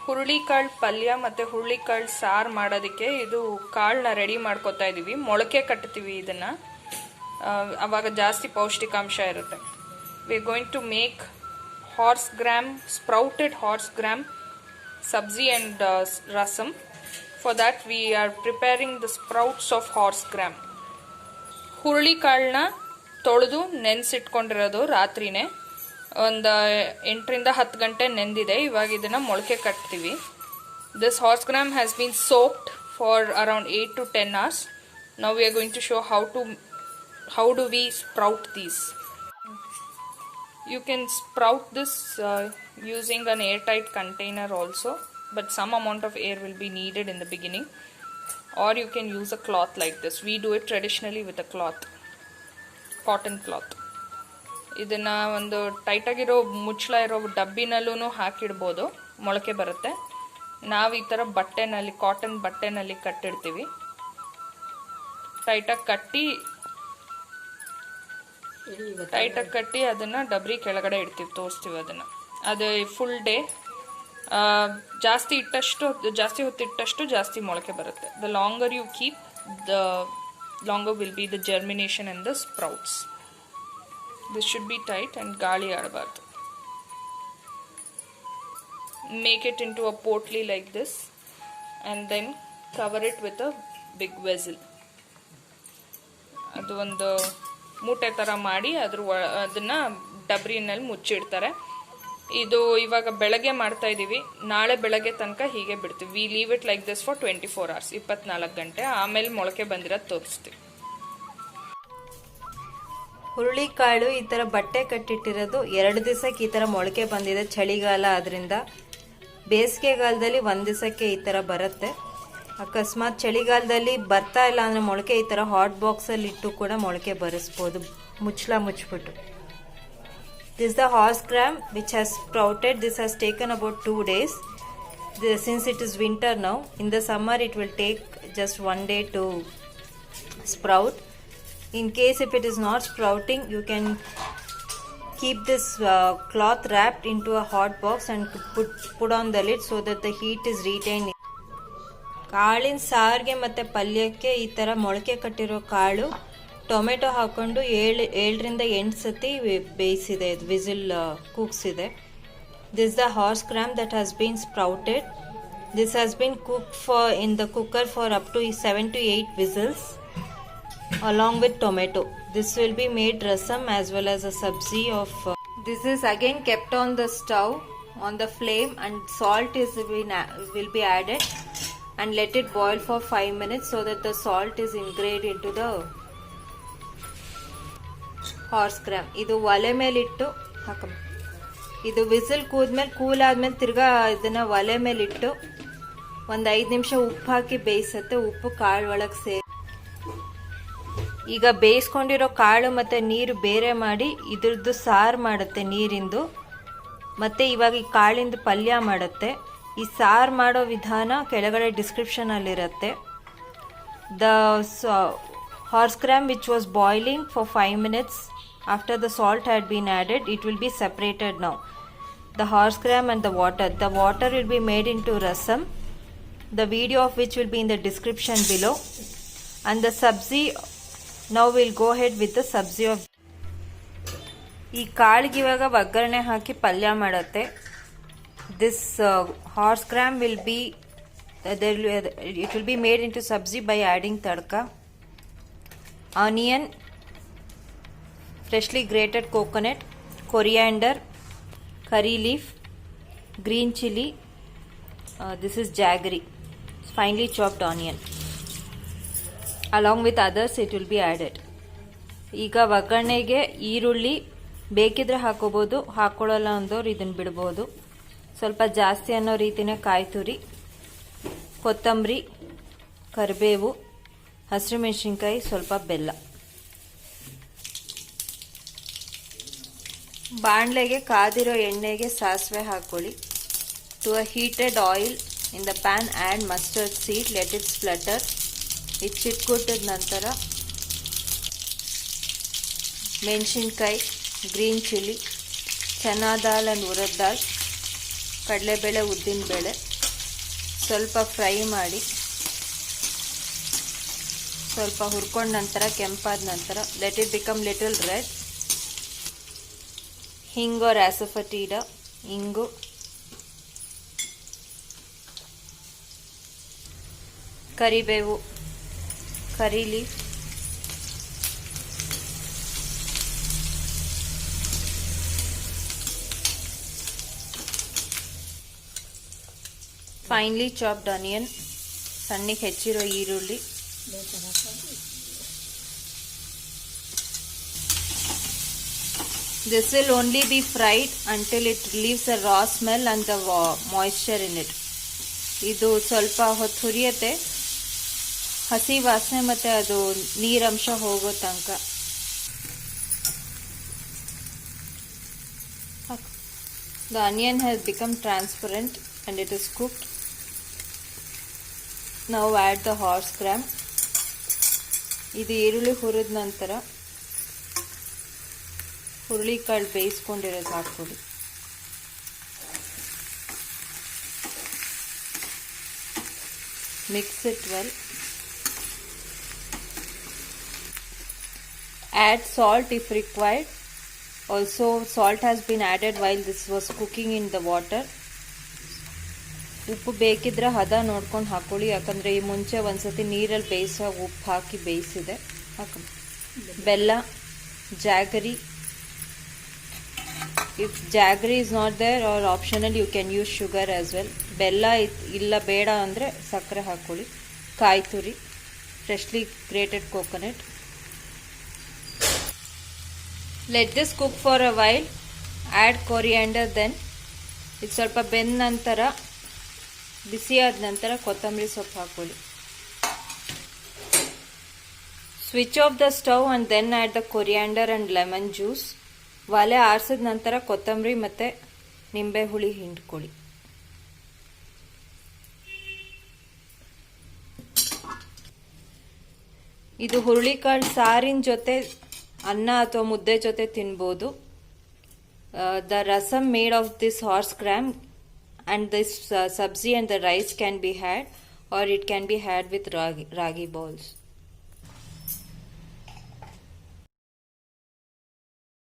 ಹುರುಳಿಕಾಳು ಪಲ್ಯ ಮತ್ತು ಹುರುಳಿಕಾಳು ಸಾರು ಮಾಡೋದಕ್ಕೆ ಇದು ಕಾಳನ್ನ ರೆಡಿ ಮಾಡ್ಕೊತಾ ಇದ್ದೀವಿ. ಮೊಳಕೆ ಕಟ್ತೀವಿ ಇದನ್ನು, ಆವಾಗ ಜಾಸ್ತಿ ಪೌಷ್ಟಿಕಾಂಶ ಇರುತ್ತೆ. We are going to make horse gram, sprouted horse gram sabzi and rasam. For that we are preparing the sprouts of horse gram. ಹುರುಳಿಕಾಳನ್ನ ತೊಳೆದು ನೆನೆಸಿಟ್ಕೊಂಡಿರೋದು ರಾತ್ರಿನೇ ಒಂದು 8ರಿಂದ 10 ಗಂಟೆ ನೆಂದಿದೆ. ಇವಾಗ ಇದನ್ನು ಮೊಳಕೆ ಕಟ್ತೀವಿ. This horse gram has been soaked for around 8 to 10 hours. Now we are going to show how do we sprout these. You can sprout this using an airtight container also, but some amount of air will be needed in the beginning, or you can use a cloth like this. We do it traditionally with a cloth, cotton cloth. ಇದನ್ನು ಒಂದು ಟೈಟಾಗಿರೋ ಮುಚ್ಚಳ ಇರೋ ಡಬ್ಬಿನಲ್ಲೂ ಹಾಕಿಡ್ಬೋದು, ಮೊಳಕೆ ಬರುತ್ತೆ. ನಾವು ಈ ಥರ ಬಟ್ಟೆನಲ್ಲಿ, cotton ಬಟ್ಟೆನಲ್ಲಿ ಕಟ್ಟಿಡ್ತೀವಿ. ಟೈಟಾಗಿ ಕಟ್ಟಿ ಅದನ್ನು ಡಬ್ರಿ ಕೆಳಗಡೆ ಇಡ್ತೀವಿ, ತೋರಿಸ್ತೀವಿ ಅದನ್ನು. ಅದು ಫುಲ್ ಡೇ ಜಾಸ್ತಿ ಹೊತ್ತಿಟ್ಟಷ್ಟು ಜಾಸ್ತಿ ಮೊಳಕೆ ಬರುತ್ತೆ. The longer you keep, the longer will be the germination and the sprouts. This should be tight and ಗಾಳಿ ಆಡಬಾರ್ದು. Make it into a potli like this and then cover it with a big vessel. ಅದು ಒಂದು ಮೂಟೆ ಥರ ಮಾಡಿ ಅದನ್ನು ಡಬ್ರಿನಲ್ಲಿ ಮುಚ್ಚಿಡ್ತಾರೆ. ಇದು ಇವಾಗ ಬೆಳಗ್ಗೆ ಮಾಡ್ತಾ ಇದ್ದೀವಿ, ನಾಳೆ ಬೆಳಗ್ಗೆ ತನಕ ಹೀಗೆ ಬಿಡ್ತೀವಿ. We leave it like this for 24 hours, 24 ಗಂಟೆ. ಆಮೇಲೆ ಮೊಳಕೆ ಬಂದಿರೋದು ತೋರಿಸ್ತೀವಿ. ಹುರುಳಿಕಾಳು ಈ ಥರ ಬಟ್ಟೆ ಕಟ್ಟಿಟ್ಟಿರೋದು 2 ದಿವಸಕ್ಕೆ ಈ ಥರ ಮೊಳಕೆ ಬಂದಿದೆ. ಚಳಿಗಾಲ ಅದರಿಂದ. ಬೇಸಿಗೆಗಾಲದಲ್ಲಿ 1 ದಿವಸಕ್ಕೆ ಈ ಥರ ಬರುತ್ತೆ. ಅಕಸ್ಮಾತ್ ಚಳಿಗಾಲದಲ್ಲಿ ಬರ್ತಾ ಇಲ್ಲ ಅಂದರೆ ಮೊಳಕೆ ಈ ಥರ ಹಾಟ್ ಬಾಕ್ಸಲ್ಲಿ ಇಟ್ಟು ಕೂಡ ಮೊಳಕೆ ಬರಿಸ್ಬೋದು, ಮುಚ್ಚಳ ಮುಚ್ಚಿಬಿಟ್ಟು. This the horse gram which has sprouted. This has taken about 2 days. Since it is winter now, in the summer it will take just 1 day to sprout. In case if it is not sprouting, you can keep this cloth wrapped into a hot box and put on the lid so that the heat is retained. ಕಾಳಿನ ಸಾರಿಗೆ ಮತ್ತು ಪಲ್ಯಕ್ಕೆ ಈ ಥರ ಮೊಳಕೆ ಕಟ್ಟಿರೋ ಕಾಳು tomato ಹಾಕ್ಕೊಂಡು 7ರಿಂದ 8 ಸತಿ ಬೇಯಿಸಿದೆ, ವಿಸಿಲ್ ಕೂಗ್ಸಿದೆ. This the horse gram that has been sprouted. This has been cooked in the cooker for up to 7 to 8 whistles along with tomato. This will be made rasam as well as a sabzi of. This is again kept on the stove on the flame and salt will be added. And let it boil for 5 minutes so that the salt is ingrained into the horse gram. ಇದು ಒಲೆ ಮೇಲಿಟ್ಟು ಹಾಕಮ್ಮ. ಇದು whistle cool ಆದ್ಮೇಲೆ ತಿರ್ಗಾ ಇದನ್ನ ಒಲೆ ಮೇಲಿಟ್ಟು ಒಂದು 5 ನಿಮಿಷ ಉಪ್ಪು ಹಾಕಿ ಬೇಯಿಸುತ್ತೆ. ಉಪ್ಪು ಕಾಳು ಒಳಗೆ ಸೇರಿ ಈಗ ಬೇಯಿಸ್ಕೊಂಡಿರೋ ಕಾಳು ಮತ್ತೆ ನೀರು ಬೇರೆ ಮಾಡಿ ಇದ್ರದ್ದು ಸಾರು ಮಾಡುತ್ತೆ ನೀರಿಂದು. ಮತ್ತೆ ಇವಾಗ ಈ ಕಾಳಿಂದ ಪಲ್ಯ ಮಾಡುತ್ತೆ. ಈ ಸಾರು ಮಾಡೋ ವಿಧಾನ ಕೆಳಗಡೆ ಡಿಸ್ಕ್ರಿಪ್ಷನಲ್ಲಿರುತ್ತೆ. The horse gram which was boiling for 5 minutes after the salt had been added, it will be separated now. The horse gram and the water will be made into rasam, the video of which will be in the description below. And the sabzi, now we'll go ahead with the sabzi of. ಈ ಕಾಳಿಗೆ ಇವಾಗ ಒಗ್ಗರಣೆ ಹಾಕಿ ಪಲ್ಯ ಮಾಡುತ್ತೆ. This horse gram will be it will be made into sabzi by adding tadka, onion, freshly grated coconut, coriander, curry leaf, green chili, this is jaggery, finely chopped onion. Along with others it will be added. ಈಗ ಒಗ್ಗರಣೆಗೆ ಈರುಳ್ಳಿ ಬೇಕಿದ್ರೆ ಹಾಕೋಬಹುದು, ಹಾಕೊಳ್ಳಲ್ಲ ಅಂದವ್ರು ಇದನ್ನ ಬಿಡಬಹುದು. ಸ್ವಲ್ಪ ಜಾಸ್ತಿ ಅನ್ನೋ ರೀತಿನೇ ಕಾಯಿ ತುರಿ, ಕೊತ್ತಂಬರಿ, ಕರಿಬೇವು, ಹಸಿರುಮೆಣಸಿನ್ಕಾಯಿ, ಸ್ವಲ್ಪ ಬೆಲ್ಲ. ಬಾಣಲೆಗೆ ಕಾದಿರೋ ಎಣ್ಣೆಗೆ ಸಾಸಿವೆ ಹಾಕೊಳ್ಳಿ. To a heated oil in the pan add mustard seed, let it splutter. ಇದು ಚಿಟ್ಕೊಟ್ಟಿದ ನಂತರ ಮೆಣಸಿನ್ಕಾಯಿ, green chilli, chana dal and urad dal, ಕಡಲೆಬೇಳೆ, ಉದ್ದಿನಬೇಳೆ, ಸ್ವಲ್ಪ ಫ್ರೈ ಮಾಡಿ, ಸ್ವಲ್ಪ ಹುರ್ಕೊಂಡ ನಂತರ ಕೆಂಪಾದ ನಂತರ let it become little red. ಹಿಂಗ್ ಆರ್ ಆಸಫಟೀಡ, ಇಂಗು, ಕರಿಬೇವು, ಕರಿ ಲೀಫ್, ಫೈನ್ಲಿ ಚಾಪ್ಡ್ ಆನಿಯನ್, ಸಣ್ಣಗೆ ಹೆಚ್ಚಿರೋ ಈರುಳ್ಳಿ, this will only be fried until it leaves a raw smell and the moisture in it. ಇದು ಸ್ವಲ್ಪ ಹೊತ್ತು ಹುರಿಯತ್ತೆ, ಹಸಿ ವಾಸನೆ ಮತ್ತೆ ಅದು ನೀರಂಶ ಹೋಗೋ ತನಕ. The onion has become transparent and it is cooked. Now add the horse gram. ಇದು ಈರುಳ್ಳಿ ಹುರಿದ ನಂತರ ಹುರುಳಿಕಾಳು ಬೇಯಿಸ್ಕೊಂಡಿರೋದು ಹಾಕ್ಕೊಳ್ಳಿ. Mix it well. Add salt if required. Also salt has been added while this was cooking in the water. ಉಪ್ಪು ಬೇಕಿದ್ರೆ ಹದ ನೋಡ್ಕೊಂಡು ಹಾಕೊಳ್ಳಿ, ಯಾಕಂದರೆ ಈ ಮುಂಚೆ ಒಂದ್ಸತಿ ನೀರಲ್ಲಿ ಬೇಯಿಸುವಾಗ ಉಪ್ಪು ಹಾಕಿ ಬೇಯಿಸಿದೆ. ಬೆಲ್ಲ, jaggery. If jaggery is not there or optional you can use sugar as well. ಬೆಲ್ಲ ಇಲ್ಲ ಬೇಡ ಅಂದರೆ ಸಕ್ಕರೆ ಹಾಕ್ಕೊಳ್ಳಿ. ಕಾಯಿ ತುರಿ, freshly grated coconut. Let this cook for a while. Add coriander. Then ಇದು ಸ್ವಲ್ಪ ಬೆಂದ ನಂತರ, ಬಿಸಿಯಾದ ನಂತರ ಕೊತ್ತಂಬರಿ ಸೊಪ್ಪು ಹಾಕೊಳ್ಳಿ. Switch off the stove and then add the coriander and lemon juice. ಒಲೆ ಆರಿಸಿದ ನಂತರ ಕೊತ್ತಂಬರಿ ಮತ್ತೆ ನಿಂಬೆ ಹುಳಿ ಹಿಂಡ್ಕೊಳ್ಳಿ. ಇದು ಹುರುಳಿಕಾಳು ಸಾರಿನ ಜೊತೆ ಅನ್ನ ಅಥವಾ ಮುದ್ದೆ ಜೊತೆ ತಿನ್ಬೋದು. The rasam made of this horse gram and this sabzi and the rice can be had, or it can be had with ragi balls.